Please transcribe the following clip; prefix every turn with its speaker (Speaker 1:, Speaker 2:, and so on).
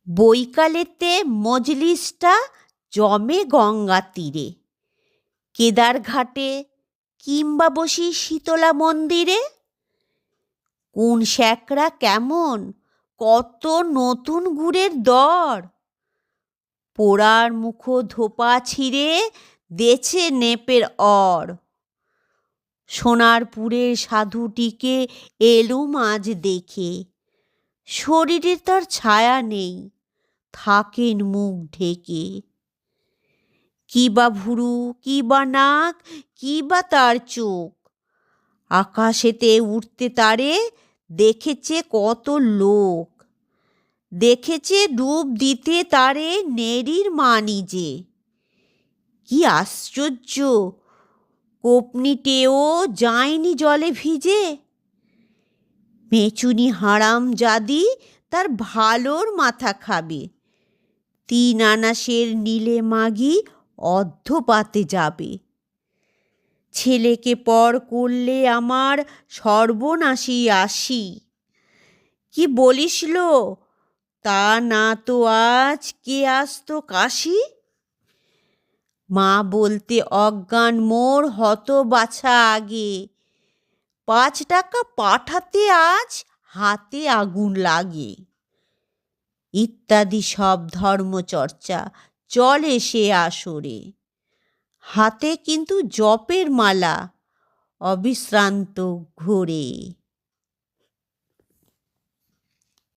Speaker 1: বৈকালেতে মজলিসটা জমে গঙ্গা তীরে, কেদারঘাটে কিংবা বসি শীতলা মন্দিরে। কোন শ্যাকরা কেমন, কত নতুন গুড়ের দর, পোড়ার মুখো ধোপা ছিঁড়ে দেছে নেপের অর। সোনারপুরের সাধুটিকে এলুম আজ দেখে, শরীরে তার ছায়া নেই, থাকেন মুখ ঢেকে। কি বা ভুরু, কি বা নাক, কি বা তার চোখ, আকাশেতে উঠতে তারে দেখেছে কত লোক। দেখেছে ডুব দিতে তারে নেড়ির মা নিজে। কি আশ্চর্য, কোপনিটেও যায়নি জলে ভিজে। মেচুনি হারাম জাদি তার ভালোর মাথা খাবে, 3 আনাসের নীলে মাগি অর্ধপাতে যাবে। ছেলেকে পর করলে আমার সর্বনাশী আসি, কি বলিস লো, তা না তো আজ কে আসতো কাশি। মা বলতে অজ্ঞান মোর হত বাছা আগে, 5 টাকা পাঠাতে আজ হাতে আগুন লাগে। ইত্যাদি সব ধর্মচর্চা চলে সে আসরে, হাতে কিন্তু জপের মালা অবিশ্রান্ত ঘোরে।